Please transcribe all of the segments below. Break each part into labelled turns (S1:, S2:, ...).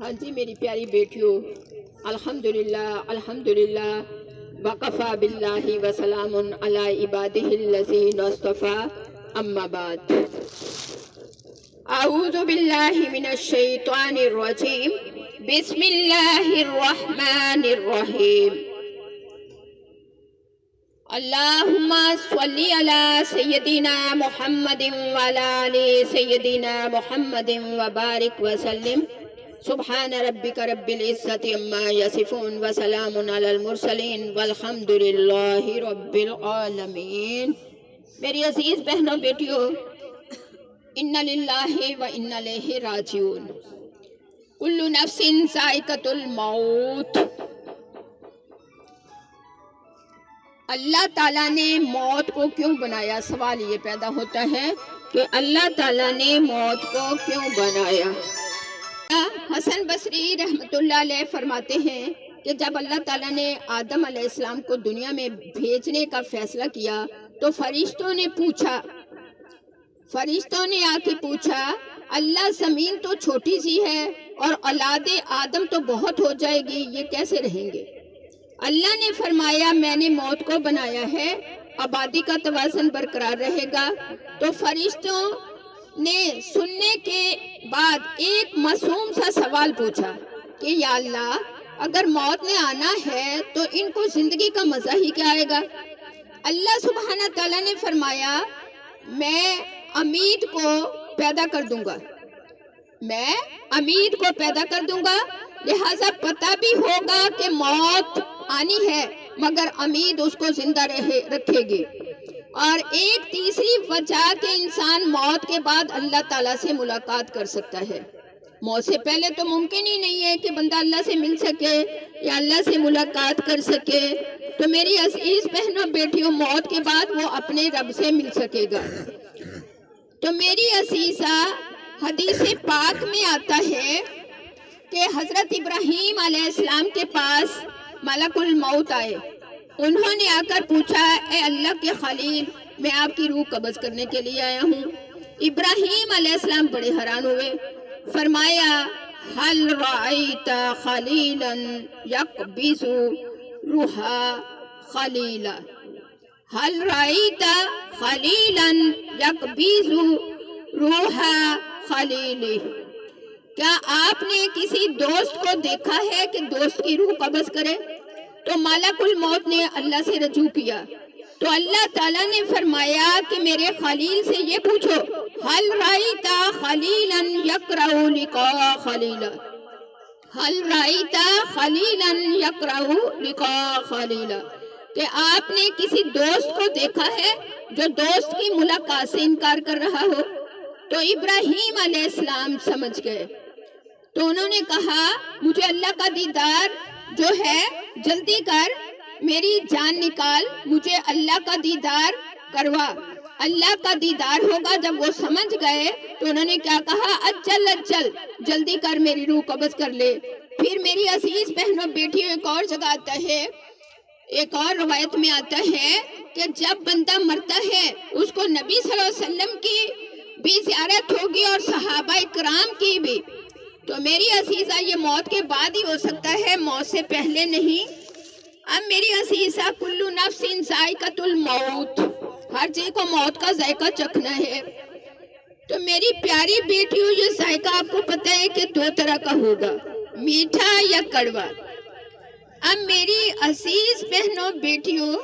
S1: ہاں جی میری پیاری بیٹیوں، الحمدللہ الحمدللہ وقفا باللہ وسلام علی عبادہ الذین اصطفیٰ اما بعد۔ اعوذ باللہ من الشیطان الرجیم، بسم اللہ الرحمن الرحیم۔ اللہم صلی علی سیدنا محمد وعلی آل سیدنا محمد وبارک وسلم۔ سبحان ربک رب العزت عما یصفون وسلام علی المرسلین والحمد للہ رب العالمین۔ میری عزیز بہنوں بیٹیوں، ان للہ و انا الیہ راجعون۔ کل نفس ذائقۃ الموت۔ اللہ تعالیٰ نے موت کو کیوں بنایا؟ سوال یہ پیدا ہوتا ہے کہ اللہ تعالیٰ نے موت کو کیوں بنایا؟ حسن بصری رحمۃ اللہ علیہ فرماتے ہیں کہ جب اللہ تعالیٰ نے آدم علیہ السلام کو دنیا میں بھیجنے کا فیصلہ کیا تو فرشتوں نے آ کے پوچھا، اللہ زمین تو چھوٹی سی ہے اور اولاد آدم تو بہت ہو جائے گی، یہ کیسے رہیں گے؟ اللہ نے فرمایا میں نے موت کو بنایا ہے، آبادی کا توازن برقرار رہے گا۔ تو فرشتوں نے سننے کے بعد ایک معصوم سا سوال پوچھا کہ یا اللہ، اگر موت نے آنا ہے تو ان کو زندگی کا مزہ ہی کیا آئے گا؟ اللہ سبحانہ تعالیٰ نے فرمایا میں امید کو پیدا کر دوں گا، لہٰذا پتہ بھی ہوگا کہ موت آنی ہے مگر امید اس کو زندہ رکھے گی۔ اور ایک تیسری وجہ کہ انسان موت کے بعد اللہ تعالیٰ سے ملاقات کر سکتا ہے۔ موت سے پہلے تو ممکن ہی نہیں ہے کہ بندہ اللہ سے مل سکے یا اللہ سے ملاقات کر سکے۔ تو میری عزیز بہنوں بیٹیوں، موت کے بعد وہ اپنے رب سے مل سکے گا۔ تو میری عزیزہ، حدیث پاک میں آتا ہے کہ حضرت ابراہیم علیہ السلام کے پاس ملک الموت آئے۔ انہوں نے آ کر پوچھا، اے اللہ کے خلیل، میں آپ کی روح قبض کرنے کے لیے آیا ہوں۔ ابراہیم علیہ السلام بڑے حیران ہوئے، فرمایا حل رأیت خلیلا یقبض روح خلیلا، حل رأیت خلیلا یقبض روح خلیلہ، کیا آپ نے کسی دوست کو دیکھا ہے کہ دوست کی روح قبض کرے؟ تو ملک الموت نے اللہ سے رجوع کیا تو اللہ تعالیٰ نے فرمایا کہ میرے خلیل سے یہ پوچھو، حل رأیت خلیلا یکرہ لقاء خلیلہ، حل رأیت خلیلا یکرہ لقاء خلیلہ، کہ آپ نے کسی دوست کو دیکھا ہے جو دوست کی ملاقات سے انکار کر رہا ہو؟ تو ابراہیم علیہ السلام سمجھ گئے، تو انہوں نے کہا مجھے اللہ کا دیدار جو ہے جلدی کر، میری جان نکال، مجھے اللہ کا دیدار کروا، اللہ کا دیدار ہوگا۔ جب وہ سمجھ گئے تو انہوں نے کیا کہا، اجل اجل، جلدی کر میری روح قبض کر لے۔ پھر میری عزیز بہنوں بیٹیوں، ایک اور جگہ آتا ہے، ایک اور روایت میں آتا ہے کہ جب بندہ مرتا ہے اس کو نبی صلی اللہ علیہ وسلم کی بھی زیارت ہوگی اور صحابہ کرام کی بھی۔ تو میری عزیزہ، یہ موت کے بعد ہی ہو سکتا ہے، موت سے پہلے نہیں۔ اب میری عزیزہ، کل نفس ذائقۃ الموت، ہر چیز کو موت کا ذائقہ چکھنا ہے۔ تو میری پیاری بیٹیوں، یہ ذائقہ آپ کو پتہ ہے کہ دو طرح کا ہوگا، میٹھا یا کڑوا۔ اب میری عزیز بہنوں بیٹیوں،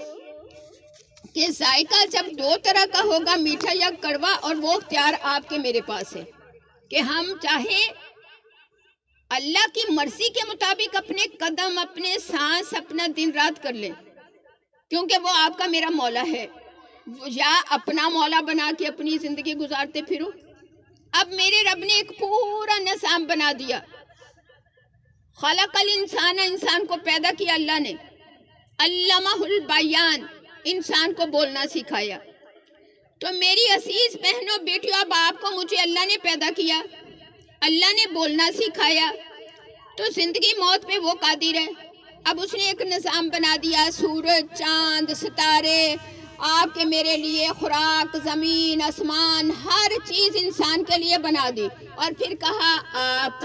S1: کہ ذائقہ جب دو طرح کا ہوگا، میٹھا یا کڑوا، اور وہ اختیار آپ کے میرے پاس ہے کہ ہم چاہیں اللہ کی مرضی کے مطابق اپنے قدم، اپنے سانس، اپنا دن رات کر لیں، کیونکہ وہ آپ کا میرا مولا ہے، یا اپنا مولا بنا کے اپنی زندگی گزارتے پھروں۔ اب میرے رب نے ایک پورا نظام بنا دیا، خلق الانسان، انسان کو پیدا کیا اللہ نے، علمہ البیان، انسان کو بولنا سکھایا۔ تو میری عزیز بہنوں بیٹیوں، اب آپ کو مجھے اللہ نے پیدا کیا، اللہ نے بولنا سکھایا، تو زندگی موت پہ وہ قادر ہے۔ اب اس نے ایک نظام بنا دیا، سورج، چاند، ستارے، آپ کے میرے لیے خوراک، زمین، آسمان، ہر چیز انسان کے لیے بنا دی، اور پھر کہا آپ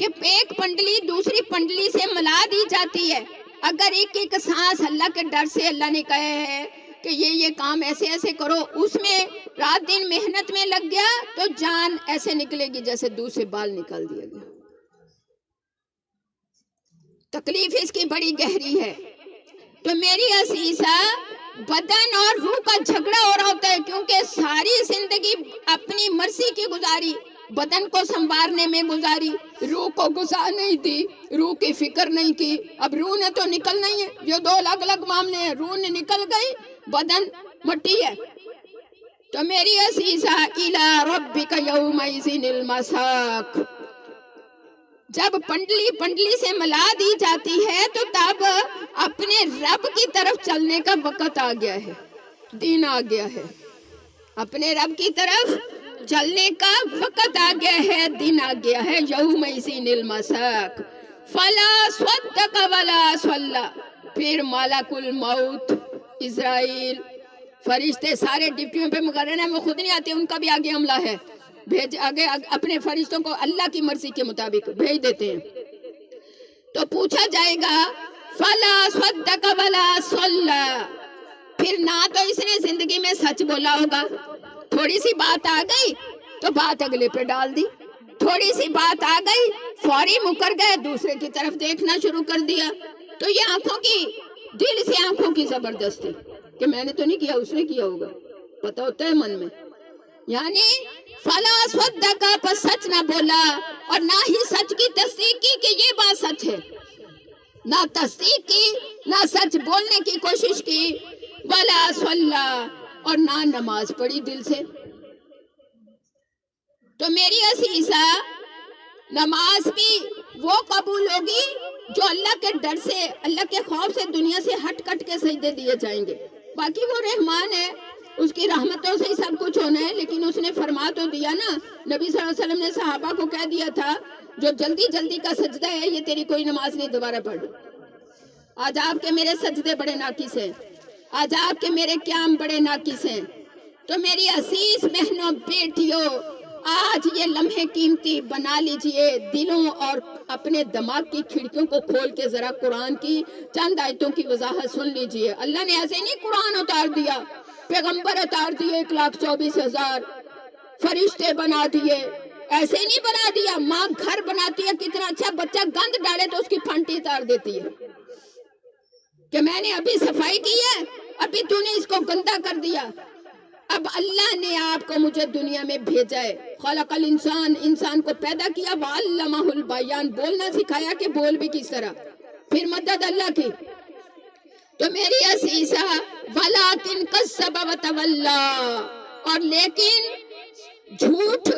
S1: کہ ایک پنڈلی دوسری پنڈلی سے ملا دی جاتی ہے. اگر ایک ایک سانس اللہ کے ڈر سے اللہ نے کہا ہے کہ یہ کام ایسے ایسے کرو، اس میں رات دن محنت میں لگ گیا تو جان ایسے نکلے گی جیسے دودھ سے بال نکال دیا گیا. تکلیف اس کی بڑی گہری ہے. تو میری عزیزہ، بدن اور روح کا جھگڑا ہو رہا ہوتا ہے، کیونکہ ساری زندگی اپنی مرضی کی گزاری، بدن کو سنوارنے میں گزاری، روح کو گزار نہیں دی، روح کی فکر نہیں کی. اب روح نے تو نکلنا ہی ہے، یہ دو الگ الگ معاملے ہیں. روح نے نکل گئی، بدن مٹی ہے. تو میری عزیزہ، اِلیٰ رَبِّکَ یَوْمَئِذٍ الْمَسَاقُ، جب پنڈلی پنڈلی سے ملا دی جاتی ہے تو تب اپنے رب کی طرف چلنے کا وقت آ گیا ہے، دن آ گیا ہے. اپنے رب کی طرف چلنے کا وقت آ گیا ہے، دن آ گیا ہے. یومئذ المساق فلا صدق ولا صلی. پھر ملک الموت اسرائیل، فرشتے سارے ڈپٹیوں پہ مقرر ہیں، وہ خود نہیں آتے، ان کا بھی آگے عملہ ہے. بھیج آگے اپنے فرشتوں کو اللہ کی مرضی کے مطابق بھیج دیتے ہیں. تو پوچھا جائے گا فلا صدق ولا صلی. پھر نہ تو اس نے زندگی میں سچ بولا ہوگا، تھوڑی سی بات آ گئی تو بات اگلے پہ ڈال دی، تھوڑی سی بات آ گئی فوری مکر گئے، دوسرے کی طرف دیکھنا شروع کر دیا. تو یہ آنکھوں کی، دل سے آنکھوں کی زبردستی کہ میں نے تو نہیں کیا، اس نے کیا ہوگا، پتہ ہوتا ہے من میں. یعنی فلا صدق، پر سچ نہ بولا اور نہ ہی سچ کی تصدیق کی کہ یہ بات سچ ہے. نہ تصدیق کی، نہ سچ بولنے کی کوشش کی. ولا صلی، اور نہ نماز پڑھی دل سے. تو میری عزیزہ، نماز بھی وہ قبول ہوگی جو اللہ کے ڈر سے، اللہ کے خوف سے دنیا سے ہٹ کٹ کے سجدے دیے جائیں گے. باقی وہ رحمان ہے، اس کی رحمتوں سے ہی سب کچھ ہونا ہے. لیکن اس نے فرما تو دیا نا، نبی صلی اللہ علیہ وسلم نے صحابہ کو کہہ دیا تھا جو جلدی جلدی کا سجدہ ہے یہ تیری کوئی نماز نہیں، دوبارہ پڑھ. آج آپ کے میرے سجدے بڑے ناقص ہیں، آج آپ کے میرے قیام بڑے ناقص ہیں. تو میری عزیز بہنوں بیٹیوں، آج یہ لمحے قیمتی بنا لیجئے، دلوں اور اپنے دماغ کی کھڑکیوں کو کھول کے ذرا قرآن کی چند آیتوں کی وضاحت سن لیجئے. اللہ نے ایسے نہیں قرآن اتار دیا، پیغمبر اتار دیے 1,24,000، فرشتے بنا دیے، ایسے نہیں بنا دیا. ماں گھر بناتی ہے، کتنا اچھا بچہ گند ڈالے تو اس کی پھانٹی اتار دیتی ہے کہ میں نے ابھی صفائی کی ہے، ابھی تو نے اس کو گندا کر دیا. اب اللہ نے آپ کو مجھے دنیا میں بھیجا ہے، خلق الانسان، انسان کو پیدا کیا، وعلمہ البیان، بولنا سکھایا کہ بول بھی کس طرح. پھر مدد اللہ کی. تو میری عزیزہ، وَلَٰكِنْ كَذَّبَ وَتَوَلَّىٰ، اور لیکن جھوٹ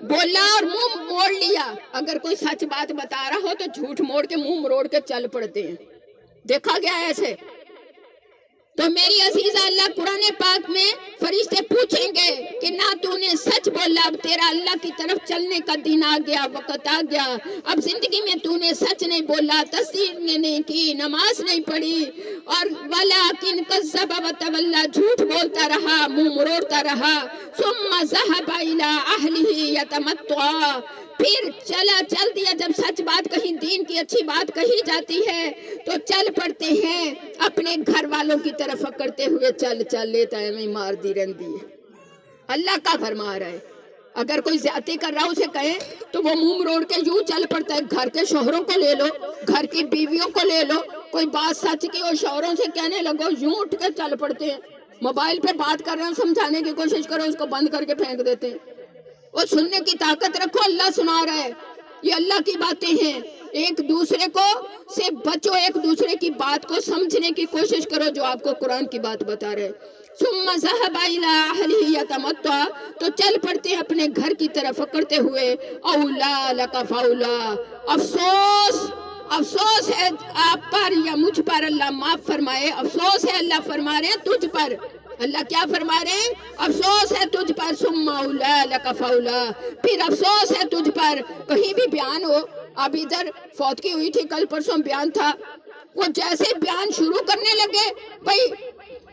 S1: بولا اور منہ موڑ لیا. اگر کوئی سچ بات بتا رہا ہو تو جھوٹ موڑ کے منہ مروڑ کے چل پڑتے ہیں، دیکھا گیا ایسے. تو میری عزیزہ، اللہ قرآن پاک میں فرشتے پوچھیں گے کہ نہ تو نے سچ بولا، اب تیرا اللہ کی طرف چلنے کا دن آ گیا، وقت آ گیا. اب زندگی میں تو نے سچ نہیں بولا، تصدیق نہیں کی، نماز نہیں پڑھی، اور وَلَٰكِنْ كَذَّبَ وَتَوَلَّىٰ، جھوٹ بولتا رہا، منہ مروڑتا رہا. ثُمَّ ذَهَبَ إِلَىٰ أَهْلِهِ يَتَمَطَّىٰ، پھر چل دیا. جب سچ بات کہیں، دین کی اچھی بات کہی جاتی ہے تو چل پڑتے ہیں اپنے گھر والوں کی طرف پکڑتے ہوئے. چل لیتا ہے، میں مار دی رہتی ہے. اللہ کا فرما رہا ہے، اگر کوئی زیادتی کر رہا اسے کہیں تو وہ منہ مروڑ کے یوں چل پڑتا ہے. گھر کے شوہروں کو لے لو، گھر کی بیویوں کو لے لو، کوئی بات سچ کی اور شوہروں سے کہنے لگو یوں اٹھ کے چل پڑتے ہیں. موبائل پہ بات کر رہے ہیں، سمجھانے کی کوشش کرو، اس کو بند کر کے پھینک دیتے ہیں. اور سننے کی طاقت رکھو، اللہ سنا رہا ہے، یہ اللہ کی باتیں ہیں. ایک دوسرے کو سے بچو، ایک دوسرے کی بات کو سمجھنے کی کوشش کرو جو آپ کو قرآن کی بات بتا رہے. ثم ذهب الى اهله يتمطى، تو چل پڑتے ہیں اپنے گھر کی طرف پکڑتے ہوئے. اولا لک فاولا، افسوس ہے آپ پر یا مجھ پر، اللہ معاف فرمائے. افسوس ہے، اللہ فرما رہے ہیں تجھ پر. اللہ کیا فرما رہے ہیں؟ افسوس ہے تجھ پر. ثم اولا لک فاولا، پھر افسوس ہے تجھ پر. کہیں بھی بیان ہو، اب ادھر فوت کی ہوئی تھی، کل پرسوں بیان تھا، وہ جیسے بیان شروع کرنے لگے، بھئی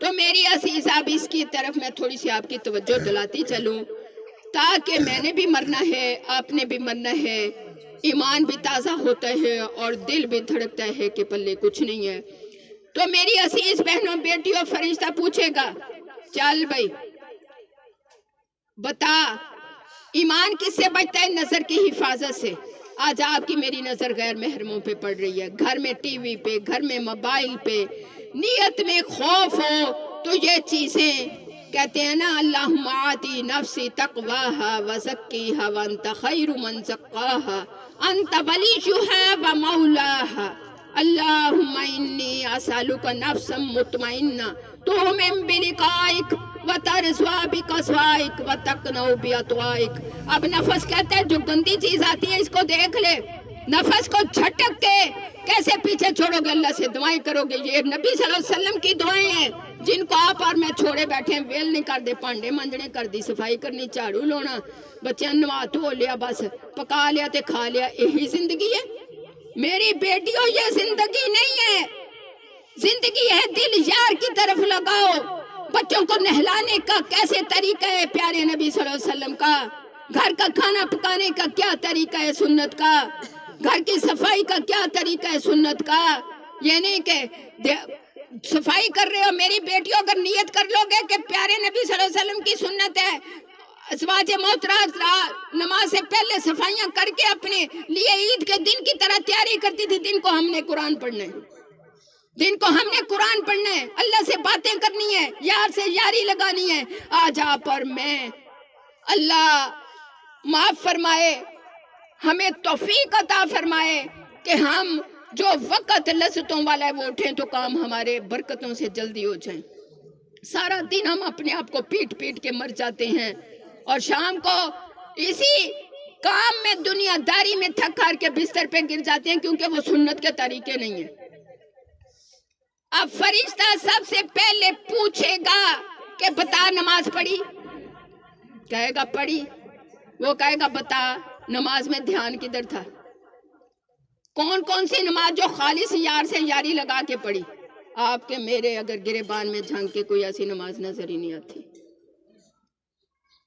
S1: تو میری عزیز اب اس کی طرف میں تھوڑی سی آپ کی توجہ دلاتی چلوں، تاکہ میں نے بھی مرنا ہے، آپ نے بھی مرنا ہے، ایمان بھی تازہ ہوتا ہے اور دل بھی دھڑکتا ہے کہ پلے کچھ نہیں ہے۔ تو میری عزیز بہنوں بیٹیوں، فرشتہ پوچھے گا چل بھائی بتا، ایمان کس سے بچتا ہے؟ نظر کی حفاظت سے۔ آج آپ کی میری نظر غیر محرموں پہ پڑ رہی ہے، گھر میں ٹی وی پہ، گھر میں موبائل پہ، نیت میں خوف ہو تو یہ چیزیں کہتے ہیں نا، اللہم آتی نفسی تقواہا وزکیہا وانت خیر من زکاہا انت ولیہا ومولاہا اللہم انی اسألک نفسا مطمئنہ تؤمن بلقائک وترضى بقضائک وتقنع بعطائک۔ اب نفس کہتا ہے جو گندی چیز آتی ہے اس کو دیکھ لے، نفس کو جھٹک کے کیسے پیچھے چھوڑو گے؟ اللہ سے دعائیں کرو گے۔ یہ نبی صلی اللہ علیہ وسلم کی دعائیں ہیں جن کو آپ اور میں چھوڑے بیٹھے ہیں، ویل نہیں کر دے، پانڈے منجنے کر دی، صفائی کرنی، جھاڑو لونا، بچے نوا دھو لیا، بس پکا لیا تے کھا لیا، یہی زندگی ہے؟ میری بیٹیوں یہ زندگی نہیں ہے، زندگی ہے دل یار کی طرف لگاؤ۔ بچوں کو نہلانے کا کیسے طریقہ ہے پیارے نبی صلی اللہ علیہ وسلم کا؟ گھر کا کھانا پکانے کا کیا طریقہ ہے سنت کا؟ گھر کی صفائی کا کیا طریقہ ہے سنت کا؟ یہ نہیں کہ صفائی کر رہے ہو میری بیٹیوں، اگر نیت کر لو گے کہ پیارے نبی صلی اللہ علیہ وسلم کی سنت ہے، ازواج محترمات نماز سے پہلے صفائیاں کر کے اپنے لیے عید کے دن کی طرح تیاری کرتی تھی، دن کو ہم نے قرآن پڑھنا ہے، دن کو ہم نے قرآن پڑھنا ہے، اللہ سے باتیں کرنی ہے، یار سے یاری لگانی ہے۔ آج آپ اور میں، اللہ معاف فرمائے، ہمیں توفیق عطا فرمائے کہ ہم جو وقت لذتوں والا ہے وہ اٹھیں تو کام ہمارے برکتوں سے جلدی ہو جائیں۔ سارا دن ہم اپنے آپ کو پیٹ پیٹ کے مر جاتے ہیں اور شام کو اسی کام میں دنیا داری میں تھک ہار کے بستر پہ گر جاتے ہیں، کیونکہ وہ سنت کے طریقے نہیں ہیں۔ اب فرشتہ سب سے پہلے پوچھے گا کہ بتا نماز پڑھی؟ کہے گا پڑھی۔ وہ کہے گا بتا نماز میں دھیان کدھر تھا؟ کون کون سی نماز جو خالص یار سے یاری لگا کے پڑھی؟ آپ کے میرے اگر گریبان میں جھانک کے کوئی ایسی نماز نظر ہی نہیں آتی۔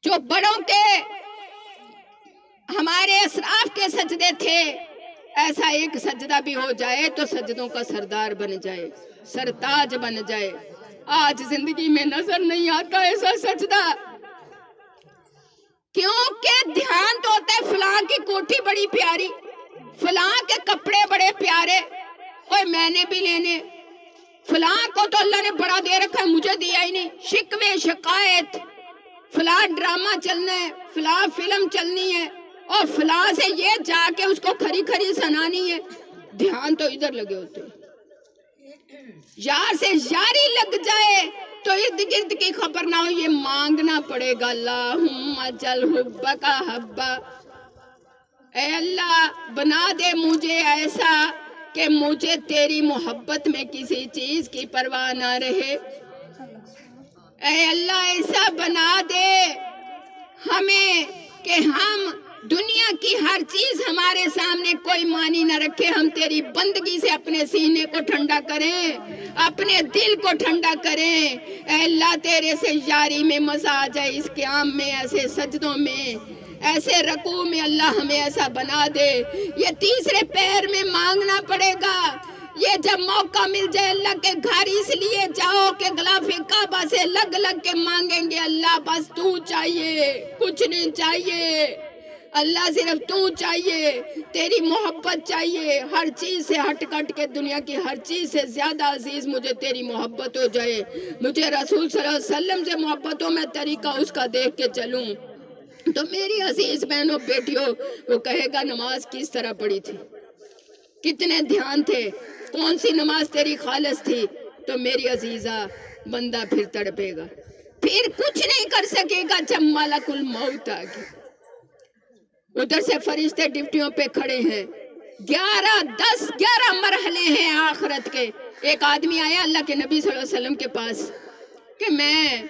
S1: جو بڑوں کے، ہمارے اسلاف کے سجدے تھے، ایسا ایک سجدہ بھی ہو جائے تو سجدوں کا سردار بن جائے، سرتاج بن جائے۔ آج زندگی میں نظر نہیں آتا ایسا سجدہ، کیونکہ دھیان تو ہوتا ہے فلاں کی کوٹھی بڑی پیاری، فلاں کے کپڑے بڑے پیارے، اوے میں نے بھی لینے، فلاں کو تو اللہ نے بڑا دے رکھا ہے مجھے دیا ہی نہیں، شکوے شکایت، فلاں ڈرامہ چلنا ہے، فلاں فلم چلنی ہے، اور فلاں سے یہ جا کے اس کو کھری کھری سنانی ہے۔ دھیان تو ادھر لگے ہوتے ہیں۔ یار سے یاری لگ جائے تو ارد گرد کی خبر نہ ہو، یہ مانگنا پڑے گا اللہم اجل حبک حبا، اے اللہ بنا دے مجھے ایسا کہ مجھے تیری محبت میں کسی چیز کی پرواہ نہ رہے۔ اے اللہ ایسا بنا دے ہمیں کہ ہم دنیا کی ہر چیز ہمارے سامنے کوئی معنی نہ رکھے، ہم تیری بندگی سے اپنے سینے کو ٹھنڈا کریں، اپنے دل کو ٹھنڈا کریں۔ اے اللہ تیرے سے یاری میں مزہ آ جائے، اس قیام میں، ایسے سجدوں میں، ایسے رکوع میں، اللہ ہمیں ایسا بنا دے۔ یہ تیسرے پیر میں مانگنا پڑے گا۔ یہ جب موقع مل جائے اللہ کے گھر اس لیے جاؤ کہ غلاف کعبہ سے لگ لگ کے مانگیں گے، اللہ بس تو چاہیے، کچھ نہیں چاہیے، اللہ صرف تو چاہیے، تیری محبت چاہیے، ہر چیز سے ہٹ کٹ کے، دنیا کی ہر چیز سے زیادہ عزیز مجھے تیری محبت ہو جائے، مجھے رسول صلی اللہ علیہ وسلم سے محبت ہو، میں طریقہ اس کا دیکھ کے چلوں۔ تو میری عزیز بہنوں بیٹیوں، وہ کہے گا نماز کس طرح پڑھی تھی، کتنے دھیان تھے، کون سی نماز تیری خالص تھی؟ تو میری عزیزہ بندہ پھر تڑپے گا، پھر کچھ نہیں کر سکے گا جب ملک الموت آ گیا۔ ادھر سے فرشتے ڈپٹیوں پہ کھڑے ہیں، 11 مرحلے ہیں آخرت کے۔ ایک آدمی آیا اللہ کے نبی صلی اللہ علیہ وسلم کے پاس کہ میں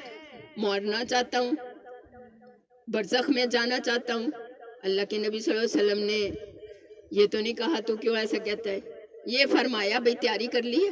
S1: مرنا چاہتا ہوں، برزخ میں جانا چاہتا ہوں۔ اللہ کے نبی صلی اللہ علیہ وسلم نے یہ تو نہیں کہا تو کیوں ایسا کہتا ہے، یہ فرمایا بھئی تیاری کر لی ہے،